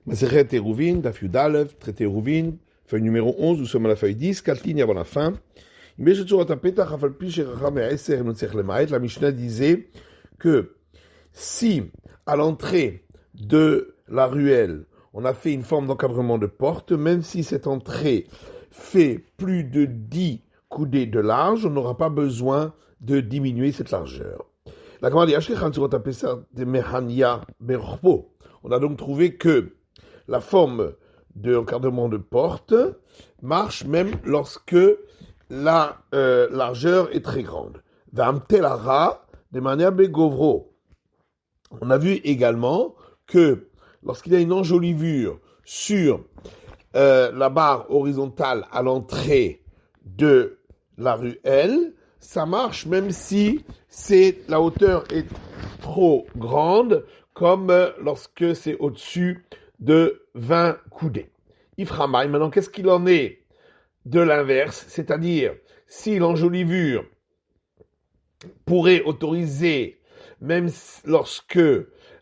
Maseret Eruvin, Daf Yud Aleph, traité Eruvin, feuille numéro 11, nous sommes à la feuille 10, 4 lignes avant la fin. La Mishnah disait que si, à l'entrée de la ruelle, on a fait une forme d'encadrement de porte, même si cette entrée fait plus de 10 coudées de large, on n'aura pas besoin de diminuer cette largeur. La commande on a donc trouvé que la forme de encadrement de porte marche même lorsque la largeur est très grande. De manière begovro. On a vu également que lorsqu'il y a une enjolivure sur la barre horizontale à l'entrée de la ruelle, ça marche même si la hauteur est trop grande, comme lorsque c'est au-dessus de 20 coudées. Iframay, maintenant, qu'est-ce qu'il en est de l'inverse? C'est-à-dire, si l'enjolivure pourrait autoriser, même lorsque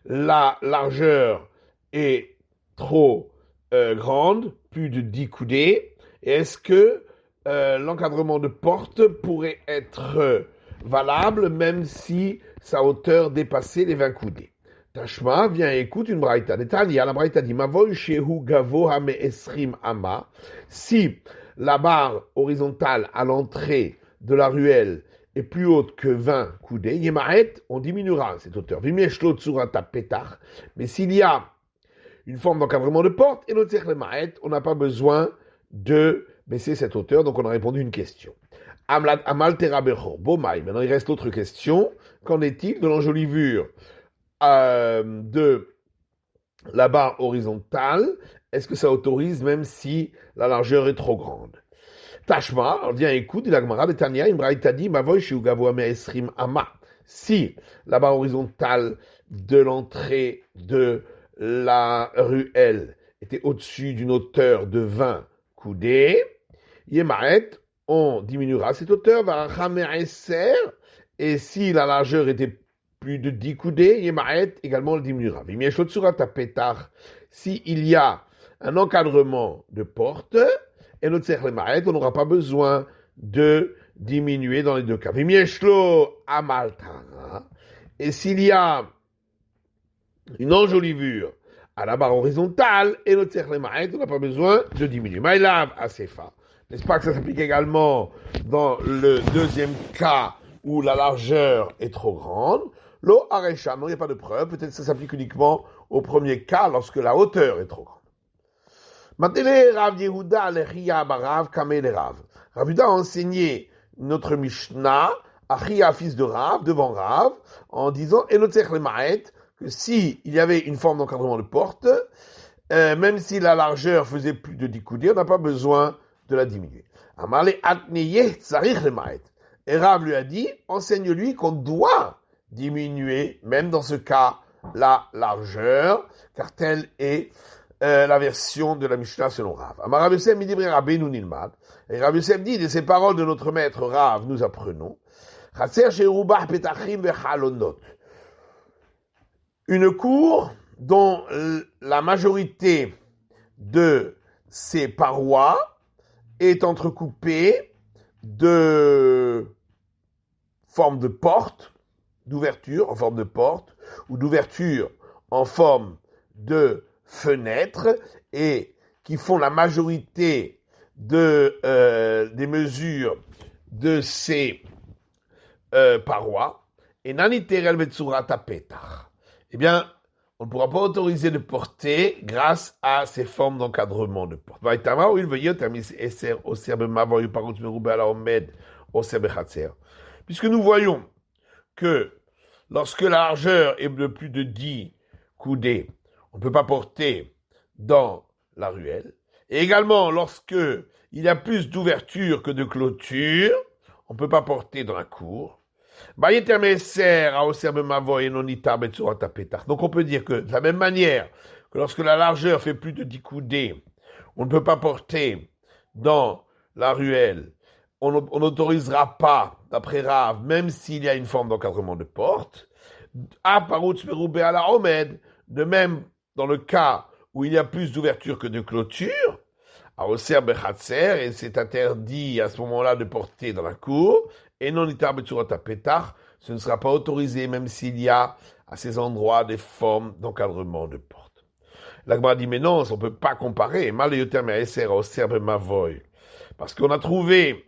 la largeur est trop grande, plus de 10 coudées, est-ce que l'encadrement de porte pourrait être valable même si sa hauteur dépassait les 20 coudées? Tashma, viens écoute une braïta. La braïta dit Mavoy shehu gavo hame esrim ama. Si la barre horizontale à l'entrée de la ruelle est plus haute que 20 coudées, yemaet, on diminuera cette hauteur. Vimieshlo tsurata petach. Mais s'il y a une forme d'encadrement de porte, et on n'a pas besoin de baisser cette hauteur, donc on a répondu une question. Amal terabecho, bomai. Maintenant il reste l'autre question. Qu'en est-il de l'enjolivure de la barre horizontale? Est-ce que ça autorise même si la largeur est trop grande? Tashma, on vient écoute, la Gemara de Tania, Imbraïta dit, Mavoy shiu gavoa me'esrim ama. Si la barre horizontale de l'entrée de la ruelle était au-dessus d'une hauteur de 20 coudées, Yemaet, on diminuera cette hauteur, et si la largeur était plus de 10 coudées, Yemaet également le diminuera. Si il y a un encadrement de porte, et notre on n'aura pas besoin de diminuer dans les deux cas. Et s'il y a une enjolivure à la barre horizontale, et notre on n'a pas besoin de diminuer. Maïlav asefa. N'est-ce pas que ça s'applique également dans le deuxième cas où la largeur est trop grande? Lo arecha, non, il n'y a pas de preuve. Peut-être que ça s'applique uniquement au premier cas lorsque la hauteur est trop grande. Matele Rav Yehuda Lechia Barav Kamel Rav. Rav Yehuda a enseigné notre Mishnah à Chia, fils de Rav, devant Rav, en disant Enotzech Lemaet, que si il y avait une forme d'encadrement de porte, même si la largeur faisait plus de 10 coudées, on n'a pas besoin de la diminuer. Amale Atneye Tzarich Lemaet. Et Rav lui a dit, enseigne-lui qu'on doit diminuer, même dans ce cas, la largeur, car telle est la version de la Mishnah selon Rav. Amar Rav Yosef midivre Rabbeinu nilmad. Et Rav Yosef dit, de ces paroles de notre maître Rav, nous apprenons, Chatser she'rubah petachim vechalonot. Une cour dont la majorité de ses parois est entrecoupée de forme de porte, d'ouverture en forme de porte, ou d'ouverture en forme de fenêtre, et qui font la majorité des mesures de ces parois, et naniterel betsurata petach. Eh bien, on ne pourra pas autoriser de porter grâce à ces formes d'encadrement de porte. Puisque nous voyons que lorsque la largeur est de plus de 10 coudées, on ne peut pas porter dans la ruelle. Et également, lorsque il y a plus d'ouverture que de clôture, on ne peut pas porter dans la cour. Donc on peut dire que de la même manière que lorsque la largeur fait plus de 10 coudées, on ne peut pas porter dans la ruelle, on n'autorisera pas, d'après Rav, même s'il y a une forme d'encadrement de porte. De même, dans le cas où il y a plus d'ouverture que de clôture, à Oser Bechatzer, et c'est interdit à ce moment-là de porter dans la cour, et non itar betsurat petach, ce ne sera pas autorisé même s'il y a à ces endroits des formes d'encadrement de porte. L'Agma dit mais non, on ne peut pas comparer, mal yoter me'eser à Oser bemavoy, parce qu'on a trouvé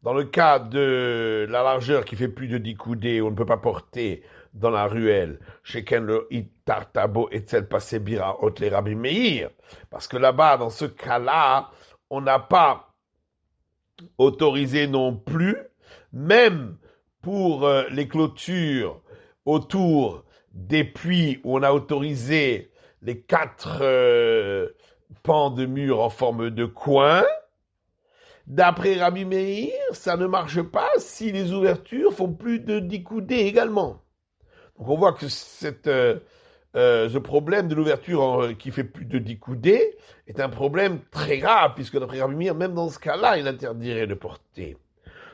dans le cas de la largeur qui fait plus de 10 coudées, on ne peut pas porter dans la ruelle, chez Ken le Itartabo Etzel Pasebira Otle Rabbi Meir, parce que là-bas, dans ce cas-là, on n'a pas autorisé non plus, même pour les clôtures autour des puits où on a autorisé les 4 pans de mur en forme de coin. D'après Rabbi Meir, ça ne marche pas si les ouvertures font plus de 10 coudées également. Donc on voit que ce problème de l'ouverture qui fait plus de 10 coudées est un problème très grave, puisque d'après Rabbi Meir, même dans ce cas-là, il interdirait de porter.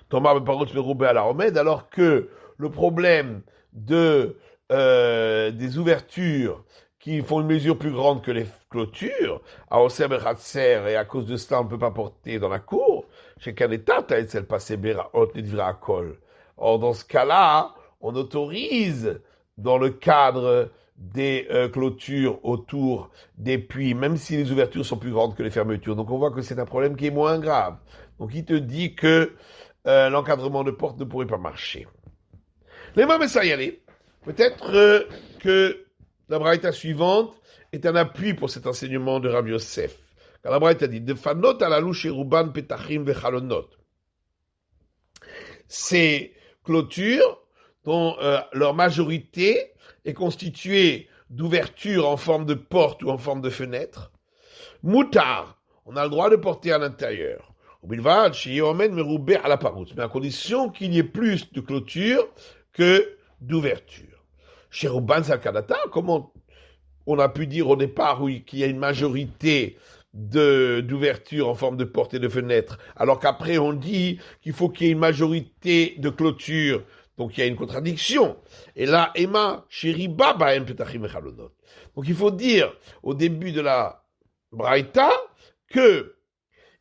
Thomas Parot Meroubé à la Romède, alors que le problème des ouvertures qui font une mesure plus grande que les clôtures, à Oser Bechatzer, et à cause de cela, on ne peut pas porter dans la cour, chez Kanetat, elle passait Beraot, Nedvira Kol. Or, dans ce cas-là, on autorise, dans le cadre des clôtures autour des puits, même si les ouvertures sont plus grandes que les fermetures. Donc, on voit que c'est un problème qui est moins grave. Donc, il te dit que l'encadrement de porte ne pourrait pas marcher. Les mamans, ça y aller. Peut-être que la braïta suivante est un appui pour cet enseignement de Rabbi Yosef. Car la braïta dit, Defanot ala louche ruban petachim vechalonot. Ces clôtures, dont leur majorité est constituée d'ouvertures en forme de porte ou en forme de fenêtre, moutar, on a le droit de porter à l'intérieur. Mais à condition qu'il y ait plus de clôture que d'ouverture. Chez Ruban Salkadata, comment on a pu dire au départ qu'il y a une majorité d'ouverture en forme de porte et de fenêtre, alors qu'après on dit qu'il faut qu'il y ait une majorité de clôture, donc il y a une contradiction. Et là, Emma, Sheriba, Baen Petachim Echalonot. Donc il faut dire au début de la Braïta que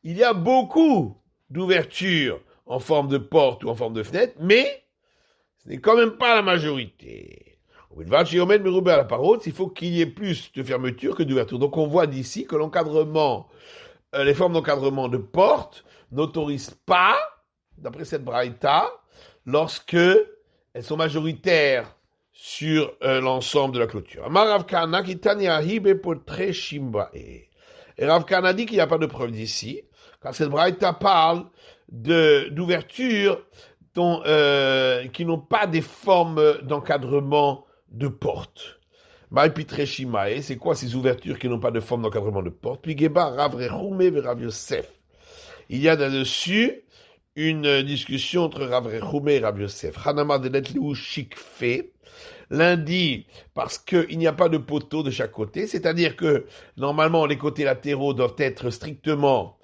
il y a beaucoup d'ouvertures en forme de porte ou en forme de fenêtre, mais ce n'est quand même pas la majorité. Il faut qu'il y ait plus de fermeture que d'ouverture. Donc on voit d'ici que l'encadrement, les formes d'encadrement de porte n'autorisent pas, d'après cette braïta, lorsque elles sont majoritaires sur l'ensemble de la clôture. Et Rav Kana dit qu'il n'y a pas de preuve d'ici, car cette braïta parle d'ouvertures qui n'ont pas des formes d'encadrement de porte. C'est quoi ces ouvertures qui n'ont pas de forme d'encadrement de porte? Puis Geba, Rav Rechoume et Rav Yosef. Il y a là-dessus une discussion entre Rav Rechoume et Rav Yosef. Hanama de Netlou Shikfe. L'un dit parce qu'il n'y a pas de poteau de chaque côté, c'est-à-dire que normalement les côtés latéraux doivent être strictement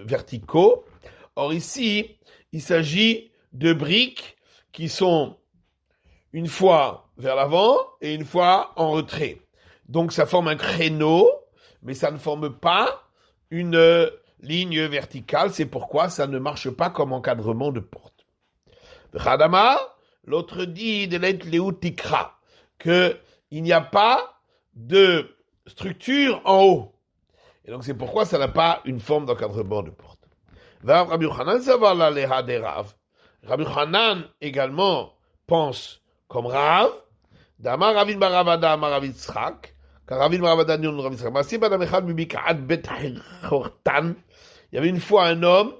verticaux. Or ici, il s'agit de briques qui sont une fois vers l'avant et une fois en retrait. Donc ça forme un créneau, mais ça ne forme pas une ligne verticale. C'est pourquoi ça ne marche pas comme encadrement de porte. Khadama, l'autre dit de l'être léoutikra, qu'il n'y a pas de structure en haut. Et donc c'est pourquoi ça n'a pas une forme d'encadrement de porte. Rabbi Yochanan Zavala leha de Rav. Rabbi Yochanan également pense comme Rav. Dama Ravin Baravada Amar Rav Yitzchak. Car Ravin Baravada Nion Rav Yitzchak. Masim Badam Echad Mibika'at Bet Hortan. Il y avait une fois un homme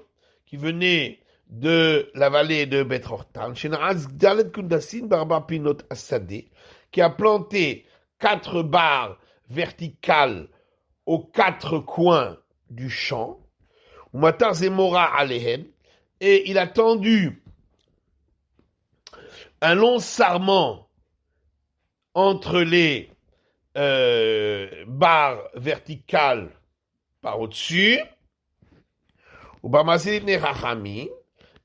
qui venait de la vallée de Bet Hortan. Shenaz Dalet Kundasin Barba Pinot Assadeh. Qui a planté 4 barres verticales aux 4 coins du champ, Matar Zemora Alehem, et il a tendu un long sarment entre les barres verticales par au-dessus,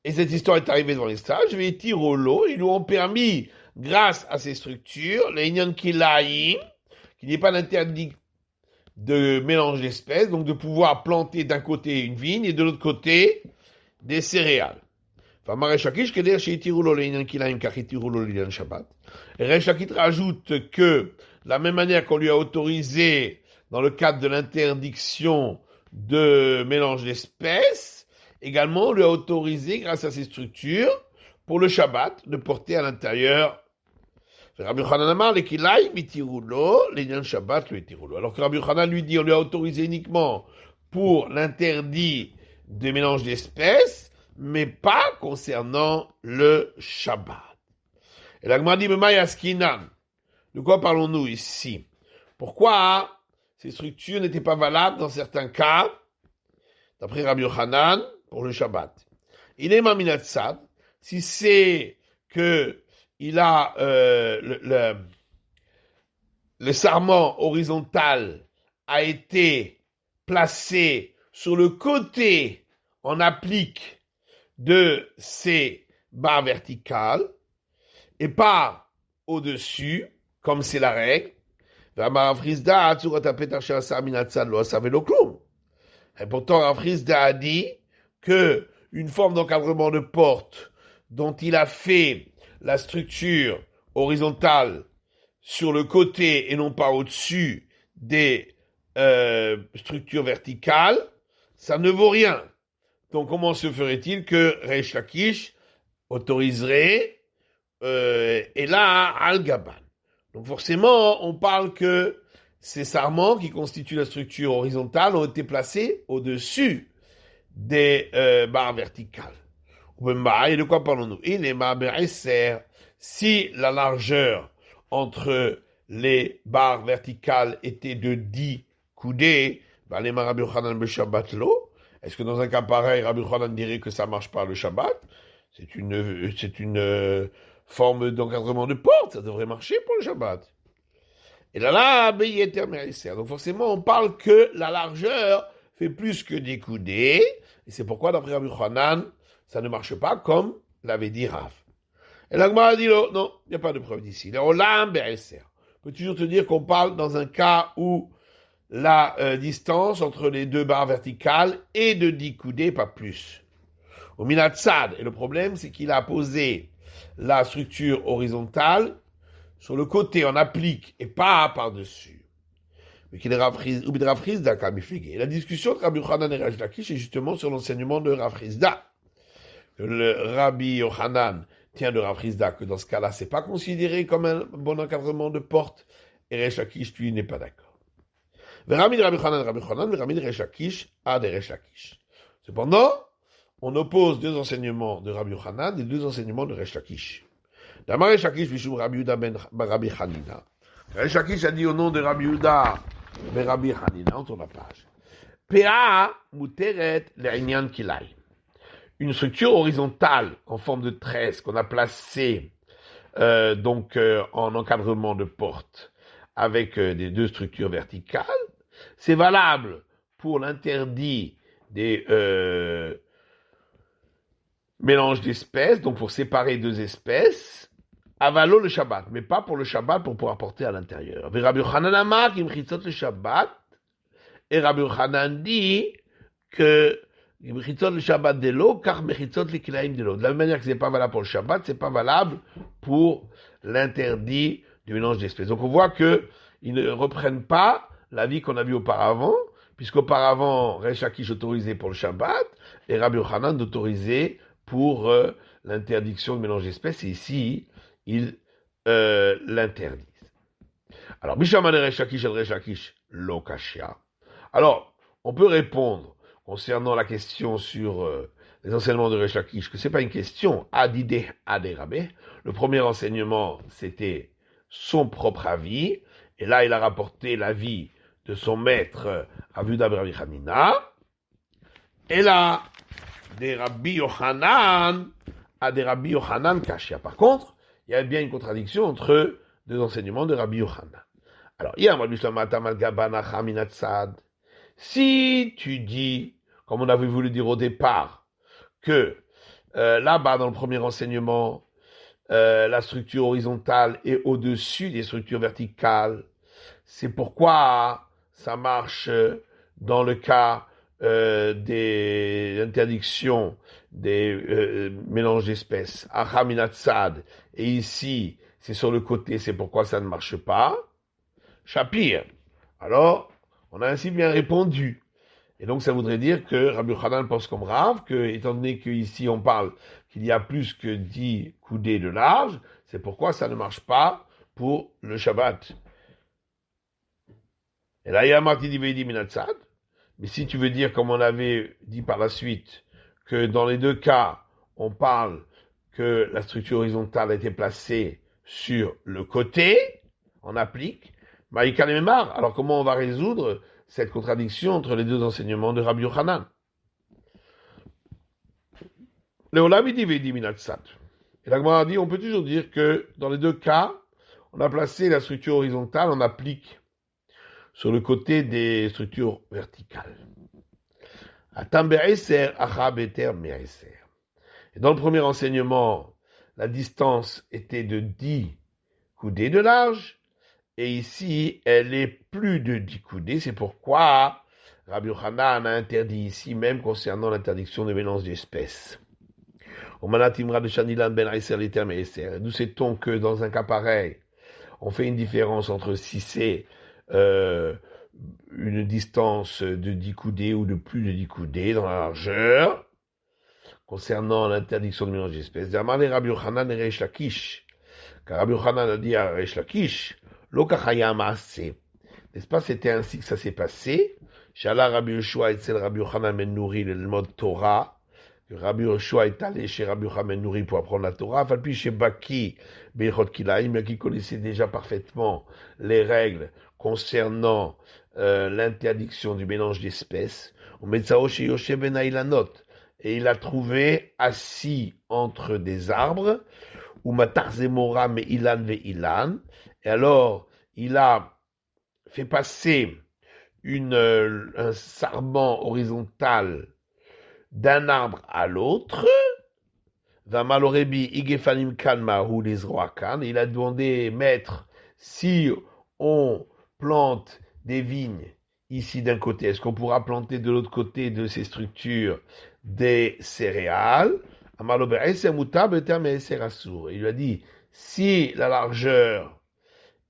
et cette histoire est arrivée devant les sages, ils lui ont permis grâce à ces structures, les Inyan Kilaïm, qu'il n'y ait pas d'interdit de mélange d'espèces, donc de pouvoir planter d'un côté une vigne et de l'autre côté des céréales. Et Resh Lakish rajoute que, de la même manière qu'on lui a autorisé, dans le cadre de l'interdiction de mélange d'espèces, également on lui a autorisé, grâce à ces structures, pour le Shabbat, de porter à l'intérieur. Rabbi Yochanan Amar, les Kilaïm itirulo, les Nyan Shabbat le itirulo. Alors que Rabbi Yochanan lui dit, on lui a autorisé uniquement pour l'interdit de mélange d'espèces, mais pas concernant le Shabbat. Et la Gemara dit, Memayaskinan. De quoi parlons-nous ici? Pourquoi ces structures n'étaient pas valables dans certains cas, d'après Rabbi Yochanan, pour le Shabbat? Il est Maminatsad, si c'est que il a le sarment horizontal a été placé sur le côté en applique de ces barres verticales et pas au-dessus, comme c'est la règle. Et pourtant, Rav Chizda a dit que une forme d'encadrement de porte dont il a fait la structure horizontale sur le côté et non pas au-dessus des structures verticales, ça ne vaut rien. Donc comment se ferait-il que Resh Lakish autoriserait et là Al-Gaban? Donc forcément, on parle que ces sarments qui constituent la structure horizontale ont été placés au-dessus des barres verticales. Et de quoi parlons-nous? Si la largeur entre les barres verticales était de 10 coudées, est-ce que dans un cas pareil, Rabbi Yochanan dirait que ça marche pas le Shabbat? C'est une forme d'encadrement de porte, ça devrait marcher pour le Shabbat. Et là, donc forcément, on parle que la largeur fait plus que 10 coudées, et c'est pourquoi, d'après Rabbi Yochanan, ça ne marche pas comme l'avait dit Rav. Et la Gemara a dit non, il n'y a pas de preuve d'ici. On peut toujours te dire qu'on parle dans un cas où la distance entre les deux barres verticales est de 10 coudées, pas plus. Au Minatsad, et le problème c'est qu'il a posé la structure horizontale sur le côté en applique et pas par-dessus. Mais qu'il est Rav Chizda. Et la discussion de Rabbi Yochanan et Resh Lakish est justement sur l'enseignement de Rav Chizda. Le Rabbi Yochanan tient de Rav Chizda que dans ce cas-là, c'est pas considéré comme un bon encadrement de porte, et Resh Lakish, lui, n'est pas d'accord. Rabbi Yochanan, Rabbi Resh Lakish, a des Resh Lakish. Cependant, on oppose deux enseignements de Rabbi Yochanan et deux enseignements de Resh Lakish. D'Amar Resh Lakish, Bishum Rabbi Yuda ben Rabbi Hanina. Resh Lakish a dit au nom de Rabbi Yuda ben Rabbi Hanina, on tourne la page. Pea muteret le'inyan kilay. Une structure horizontale en forme de tresse qu'on a placée en encadrement de porte avec des deux structures verticales, c'est valable pour l'interdit des mélanges d'espèces, donc pour séparer deux espèces, avalo le Shabbat, mais pas pour le Shabbat pour pouvoir porter à l'intérieur. Et Rabbi Yochanan amar qui mechitzot le Shabbat, et Rabbi Yochanan dit que le Shabbat de l'eau, car mechitzot le kilaim de l'eau. De la même manière que c'est pas valable pour le Shabbat, c'est pas valable pour l'interdit du mélange d'espèces. Donc on voit que ils ne reprennent pas l'avis qu'on a vu auparavant, puisqu'auparavant, Resh Lakish autorisé pour le Shabbat, et Rabbi Yochanan autorisé pour l'interdiction de mélange d'espèces, et ici, ils l'interdisent. Alors, Bishama de Resh Lakish et Resh Lakish, lo kashia. Alors, on peut répondre concernant la question sur les enseignements de Resh Lakish, que c'est pas une question, adide aderabé. Le premier enseignement, c'était son propre avis, et là, il a rapporté l'avis de son maître, Rabbi Yuda ben Rabbi Hanina, et là, des Rabbi Yochanan à des Rabbi Yochanan Kashia. Par contre, il y a bien une contradiction entre deux enseignements de Rabbi Yochanan. Alors, si tu dis, comme on avait voulu dire au départ, que là-bas, dans le premier enseignement, la structure horizontale est au-dessus des structures verticales. C'est pourquoi ça marche dans le cas des interdictions, des mélanges d'espèces. Achaminatsad. Et ici, c'est sur le côté, c'est pourquoi ça ne marche pas. Shapir. Alors, on a ainsi bien répondu. Et donc, ça voudrait dire que Rabbi Yochanan pense comme Rav, que, étant donné qu'ici on parle qu'il y a plus que 10 coudées de large, c'est pourquoi ça ne marche pas pour le Shabbat. Et là, il y a Marti Diveidi Minatsad. Mais si tu veux dire, comme on avait dit par la suite, que dans les deux cas, on parle que la structure horizontale a été placée sur le côté, on applique, Maïka Memar. Alors comment on va résoudre cette contradiction entre les deux enseignements de Rabbi Yochanan? Léolamidi Vedi Minatsad. Et la Gemara dit, on peut toujours dire que dans les deux cas, on a placé la structure horizontale, on applique sur le côté des structures verticales. Et dans le premier enseignement, la distance était de 10 coudées de large, et ici, elle est plus de 10 coudées. C'est pourquoi Rabbi Yochanan a interdit ici, même concernant l'interdiction de mélange d'espèces. D'où sait-on que dans un cas pareil, on fait une différence entre si c'est une distance de 10 coudées ou de plus de 10 coudées dans la largeur, concernant l'interdiction de mélange d'espèces. Rabbi Yochanan et Reish Lakish. Car Rabbi Yochanan a dit à Reish Lakish, n'est-ce pas, c'était ainsi que ça s'est passé. Shala Rabbi Yoshua et Rabbi Yochanan ben Nouri, le mode Torah. Rabbi Yoshua est allé chez Rabbi Yochanan ben Nouri pour apprendre la Torah. Falpi chez Baki, Beichot Kilaim, qui connaissait déjà parfaitement les règles concernant l'interdiction du mélange d'espèces. Et il a trouvé assis entre des arbres, ou Matarzemora me ilan ve ilan. Et alors, il a fait passer un sarment horizontal d'un arbre à l'autre. Il a demandé, maître, si on plante des vignes ici d'un côté, est-ce qu'on pourra planter de l'autre côté de ces structures des céréales? Il lui a dit, si la largeur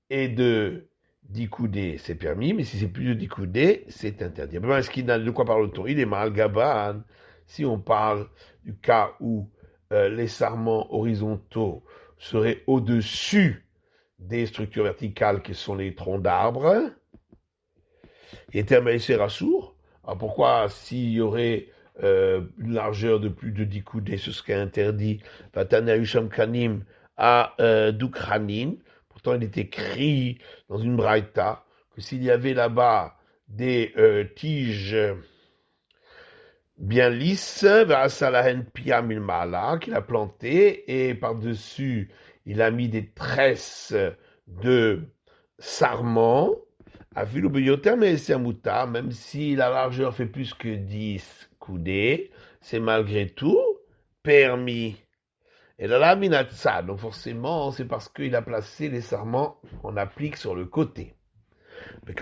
est de 10 coudées, c'est permis, mais si c'est plus de 10 coudées, c'est interdit. De quoi parle-t-on? Il est mal gaban. Si on parle du cas où les sarments horizontaux seraient au-dessus des structures verticales qui sont les troncs d'arbres, et terminé rassour. Alors pourquoi s'il y aurait une largeur de plus de 10 coudées, ce serait interdit? Vatana Yusham Kanim à Dukranin. Pourtant, il est écrit dans une braïta que s'il y avait là-bas des tiges bien lisses, qu'il a planté, et par-dessus, il a mis des tresses de sarment, même si la largeur fait plus que 10 coudées, c'est malgré tout permis. Et là, la minatsad, donc forcément, c'est parce qu'il a placé les sarments qu'on applique sur le côté. Mais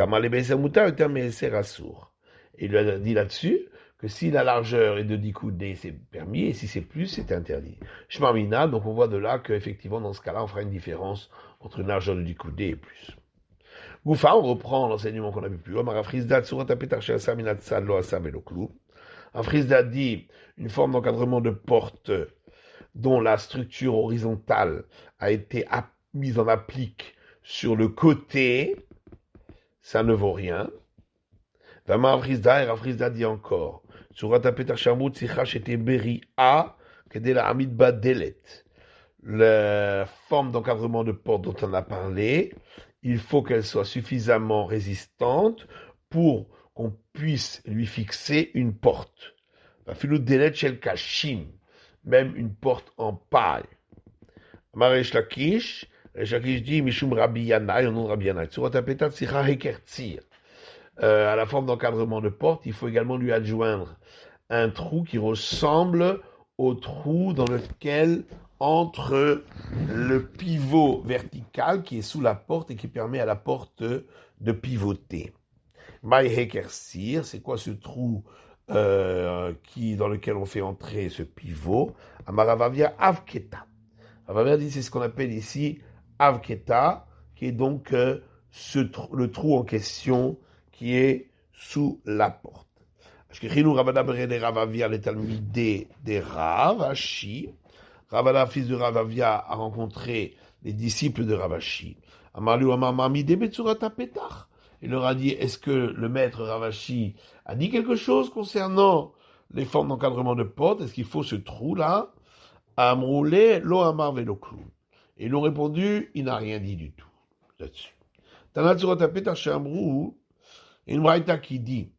il lui a dit là-dessus que si la largeur est de 10 coudées, c'est permis, et si c'est plus, c'est interdit. Shmamina, donc on voit de là qu'effectivement, dans ce cas-là, on fera une différence entre une largeur de 10 coudées et plus. Goufa, on reprend l'enseignement qu'on a vu plus haut. Un frisdat dit une forme d'encadrement de porte dont la structure horizontale a été mise en applique sur le côté, ça ne vaut rien. Rav Frisda dit encore, la forme d'encadrement de porte dont on a parlé, il faut qu'elle soit suffisamment résistante pour qu'on puisse lui fixer une porte. Même une porte en paille. Resh Lakish dit Mishum Rabbi Yanai, au nom de Rabbi Yanai. À la forme d'encadrement de porte, il faut également lui adjoindre un trou qui ressemble au trou dans lequel entre le pivot vertical qui est sous la porte et qui permet à la porte de pivoter. Maï Hekersir, c'est quoi ce trou dans lequel on fait entrer ce pivot? Amaravavia Avketa. Ravavia dit c'est ce qu'on appelle ici Avketa, qui est donc le trou en question qui est sous la porte. Ashkechinu Ravada Berede Ravavia le Talmidé des Rav, Ashi. Ravada, fils de Ravavia, a rencontré les disciples de Ravashi. Amarlu Amamamide Betsurata Petach. Il leur a dit, est-ce que le maître Ravashi a dit quelque chose concernant les formes d'encadrement de porte? Est-ce qu'il faut ce trou-là? Amroulé, lo amar velo klum. Et ils ont répondu, il n'a rien dit du tout là-dessus. Tanatsurata Petach chez Amrou, une braïta qui dit,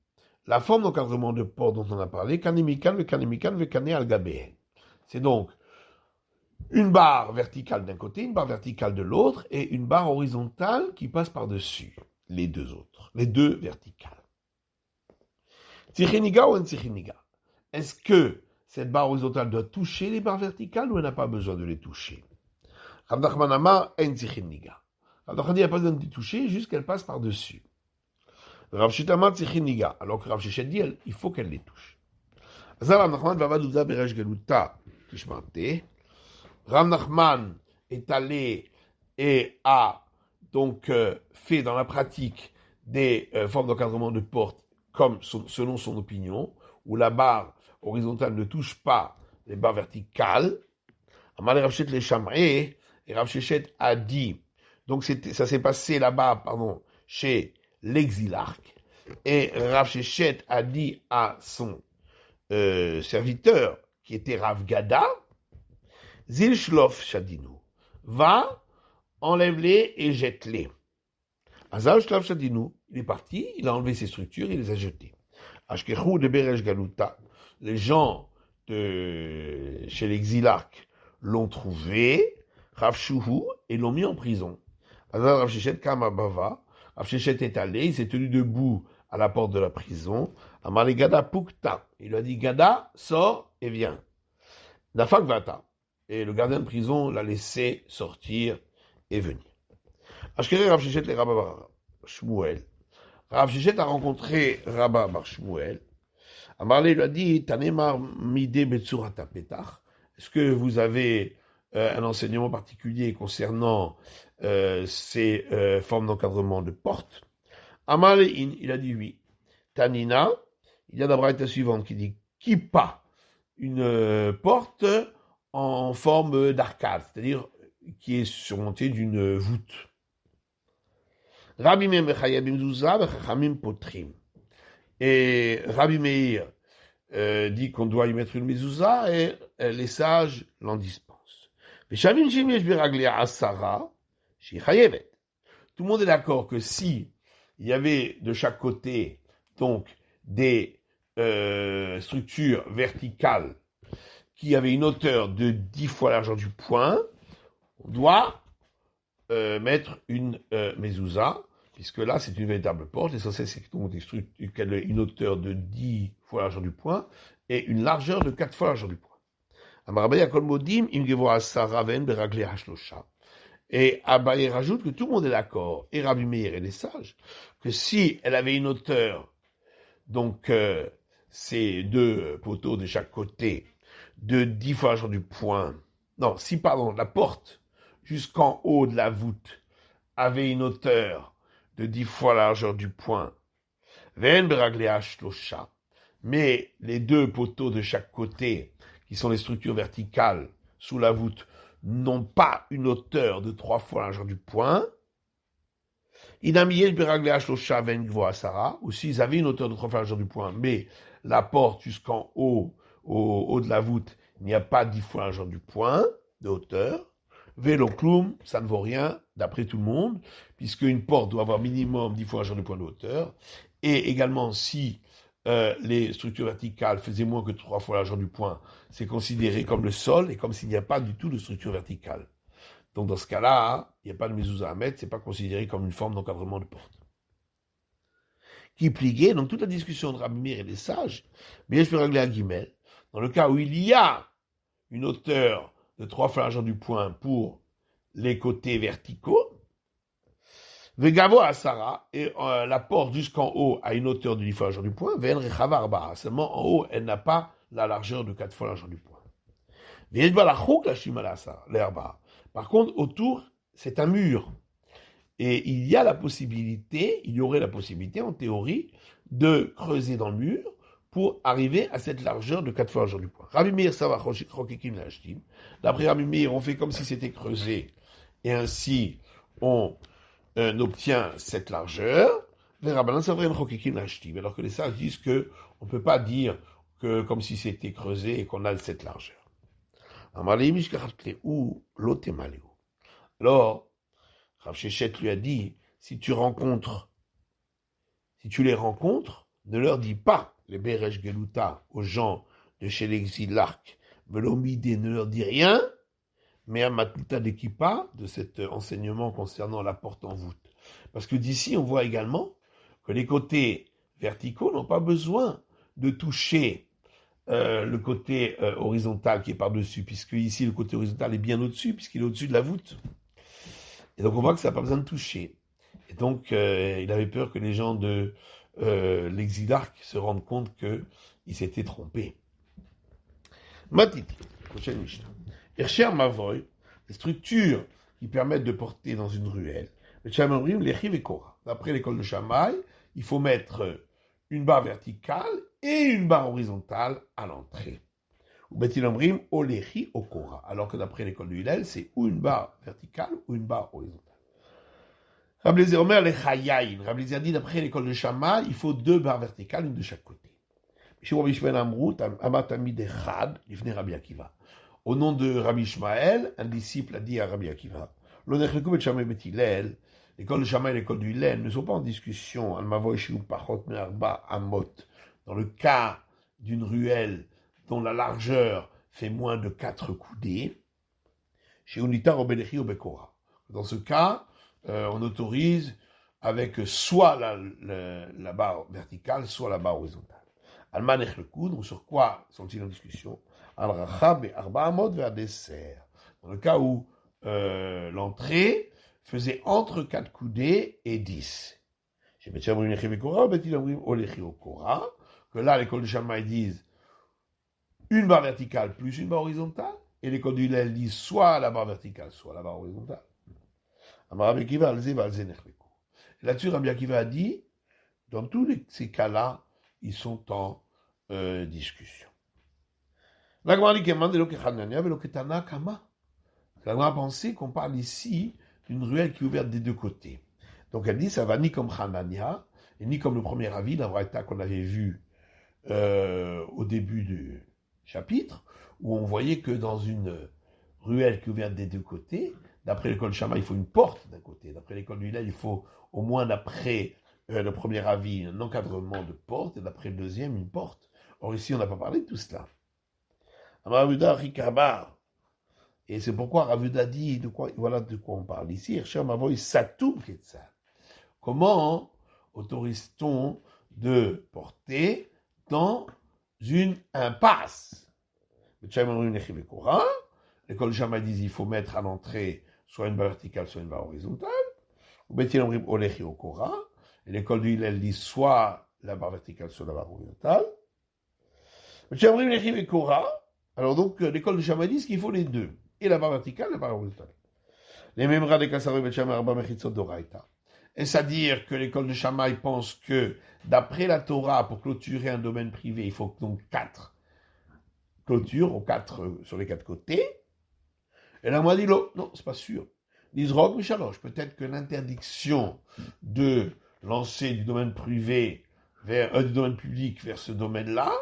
la forme d'encadrement de porte dont on a parlé, kanemikan, ve kane al gabehen. C'est donc une barre verticale d'un côté, une barre verticale de l'autre, et une barre horizontale qui passe par-dessus les deux autres, les deux verticales. Tzichiniga ou un tzichiniga? Est-ce que cette barre horizontale doit toucher les barres verticales ou elle n'a pas besoin de les toucher? Rav Nachman Amar en tzichiniga. Rav Nachman dit, elle n'a pas besoin de les toucher, juste qu'elle passe par-dessus. Rav Shitama tzichiniga, alors que Rav Shechet dit, il faut qu'elle les touche. Rav Nachman va vadouza beresh geluta kishmante. Rav Nachman est allé et a donc fait dans la pratique des formes d'encadrement de porte comme selon son opinion, où la barre horizontale ne touche pas les barres verticales. Amal Rav Shechet les Shamré, et Rav Shechet a dit, donc ça s'est passé là-bas, chez l'exilarque, et Rav Shechet a dit à son serviteur, qui était Rav Gada, Zil Shlof Shadinu, va, enlève-les et jette-les. Azal Shlof Shadinu, il est parti, il a enlevé ses structures, il les a jetées. Ashkechu de Beresh Galuta, les gens de chez l'exilarque l'ont trouvé, Rav Shuhu, et l'ont mis en prison. Azal Rav Shechet Kama Bava, Rav Shechet est allé, il s'est tenu debout à la porte de la prison. Amale Gada Pukta, il lui a dit Gada, sors et viens. Nafak Vata. Et le gardien de prison l'a laissé sortir et venir. Ashkere Rav Shechet le Rabba Bar Shmuel. Rav Shechet a rencontré Rabba Bar Shmuel. Amarle lui a dit, Tanemar mide betsurata petach. Est-ce que vous avez un enseignement particulier concernant ces formes d'encadrement de porte? Amarle il a dit oui. Tanina, il y a la braïta suivante qui dit, Kippa, une porte en forme d'arcade, c'est-à-dire qui est surmontée d'une voûte. Rabbi Meir mechayeb mezouza v'chachamim potrim. Et Rabbi Meir dit qu'on doit y mettre une mezouza et les sages l'en dispensent. V'shavim shim yesh biraglei asara shehi chayevet. Tout le monde est d'accord que si il y avait de chaque côté donc des structures verticales qui avait une hauteur de 10 fois la largeur du poing, on doit mettre une mezouza, puisque là c'est une véritable porte, l'essentiel c'est qu'elle ait une hauteur de 10 fois la largeur du poing et une largeur de 4 fois la largeur du poing. Et Abaye rajoute que tout le monde est d'accord, et Rabbi Meir et les sages, que si elle avait une hauteur, donc ces deux poteaux de chaque côté, de 10 fois la largeur du poing. Non, si, la porte jusqu'en haut de la voûte avait une hauteur de 10 fois la largeur du poing. Mais les deux poteaux de chaque côté, qui sont les structures verticales sous la voûte, n'ont pas une hauteur de 3 fois la largeur du poing. Ou s'ils avaient une hauteur de 3 fois la largeur du poing, mais la porte jusqu'en haut, au haut de la voûte, il n'y a pas 10 fois la largeur du poing de hauteur. Vélo cloum, ça ne vaut rien, d'après tout le monde, puisque une porte doit avoir minimum 10 fois la largeur du poing de hauteur. Et également, si les structures verticales faisaient moins que 3 fois la largeur du poing, c'est considéré comme le sol et comme s'il n'y a pas du tout de structure verticale. Donc dans ce cas-là, il n'y a pas de mezouza à mettre, c'est pas considéré comme une forme d'encadrement de porte. Qui pliguait, donc toute la discussion de Rabbi Meir et des sages, bien je peux régler à Guimel, dans le cas où il y a une hauteur de 3 fois la largeur du poing pour les côtés verticaux. Vegavo Asara, et la porte jusqu'en haut à une hauteur de 10 fois la largeur du poing. Ven Rechava Arba'a, seulement en haut, elle n'a pas la largeur de 4 fois la largeur du poing. Par contre, autour, c'est un mur. Et il y aurait la possibilité, en théorie, de creuser dans le mur pour arriver à cette largeur de 4 fois la largeur du poing. Rabbi Meir, ça va, d'après Rabbi Meir, on fait comme si c'était creusé, et ainsi, on obtient cette largeur. Alors que les sages disent que on ne peut pas dire que comme si c'était creusé et qu'on a cette largeur. Alors, Rav Shechet lui a dit, si tu les rencontres, ne leur dis pas, les Beresh Geluta, aux gens de chez l'exil l'Arc, Velomidé, ne leur dis rien, mais à Matita d'Ekipa, de cet enseignement concernant la porte en voûte. Parce que d'ici, on voit également que les côtés verticaux n'ont pas besoin de toucher le côté horizontal qui est par-dessus, puisque ici, le côté horizontal est bien au-dessus, puisqu'il est au-dessus de la voûte. Et donc, on voit que ça n'a pas besoin de toucher. Et donc, il avait peur que les gens de l'exilarque se rendent compte qu'ils s'étaient trompés. Matiti, prochaine Mishnah. Ercher Mavoy, les structures qui permettent de porter dans une ruelle. D'après l'école de Shammai, il faut mettre une barre verticale et une barre horizontale à l'entrée. Alors que d'après l'école de Hillel, c'est ou une barre verticale ou une barre horizontale. Rabbi Eliezer Omer le Chayayin. Rabbi Eliezer dit d'après l'école de Shammai, il faut 2 barres verticales, une de chaque côté. Au nom de Rabbi Ishmael, un disciple a dit à Rabbi Akiva, l'école de Shammai et l'école du Hillel ne sont pas en discussion dans le cas d'une ruelle dont la largeur fait moins de 4 coudées. Dans ce cas, on autorise avec soit la barre verticale, soit la barre horizontale. Alman ech le coudre, sur quoi sont-ils en discussion? Al-Rachab et Arba Amod vers dessert. Dans le cas où l'entrée faisait entre 4 coudées et 10. Que là, l'école de Shammai disent une barre verticale plus une barre horizontale, et l'école du Hillel dit soit la barre verticale, soit la barre horizontale. Et là-dessus, Rabbi Akiva a dit, dans tous ces cas-là, ils sont en discussion. La Gemara a pensé qu'on parle ici d'une ruelle qui est ouverte des deux côtés. Donc elle dit, ça va ni comme Hanania, et ni comme le premier avis, la Braïta qu'on avait vu au début du chapitre, où on voyait que dans une ruelle qui est ouverte des deux côtés, d'après l'école Shammai, il faut une porte d'un côté. D'après l'école du Hillel, il faut au moins, d'après le premier avis, un encadrement de porte, et d'après le deuxième, une porte. Or ici, on n'a pas parlé de tout cela. Et c'est pourquoi Ravuda dit, voilà de quoi on parle ici. Comment autorise-t-on de porter dans une impasse? L'école Shammai dit il faut mettre à l'entrée soit une barre verticale, soit une barre horizontale. Et l'école du Hillel dit soit la barre verticale, soit la barre horizontale. Alors donc, l'école de Shammai dit qu'il faut les deux. Et la barre verticale, la barre horizontale. Les mêmes rats des Kassarim et Shammai Arba Mechitzot d'Oraita. Est-ce à dire que l'école de Shammai pense que, d'après la Torah, pour clôturer un domaine privé, il faut donc 4 clôtures sur les 4 côtés? Et là, moi, dit non, c'est pas sûr. L'Isroch Michaloch, peut-être que l'interdiction de lancer du domaine privé du domaine public vers ce domaine-là,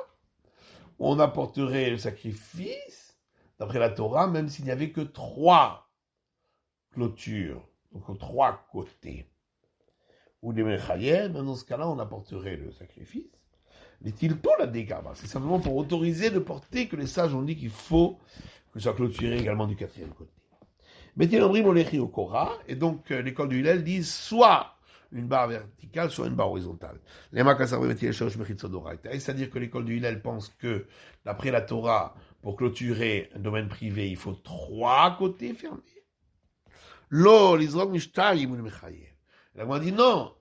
on apporterait le sacrifice, d'après la Torah, même s'il n'y avait que 3 clôtures, donc aux 3 côtés. Ou les Mechayem, dans ce cas-là, on apporterait le sacrifice. N'est-il pas la dégâts? C'est simplement pour autoriser de porter que les sages ont dit qu'il faut que ça soit clôturé également du 4e côté. Et donc, l'école du Hillel dit soit une barre verticale, soit une barre horizontale. C'est-à-dire que l'école du Hillel pense que, d'après la Torah, pour clôturer un domaine privé, il faut 3 côtés fermés. Lo, l'Israël Mishtayim ou le Mechayev. La loi dit non.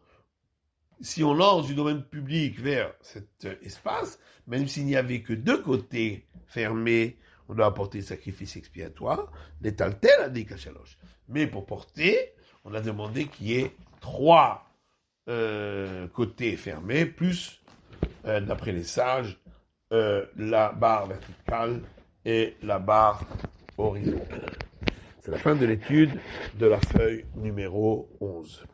Si on lance du domaine public vers cet espace, même s'il n'y avait que 2 côtés fermés, on doit apporter le sacrifice expiatoire, les taltel a des kachalosh. Mais pour porter, on a demandé qu'il y ait 3 côtés fermés, plus, d'après les sages, la barre verticale et la barre horizontale. C'est la fin de l'étude de la feuille numéro 11.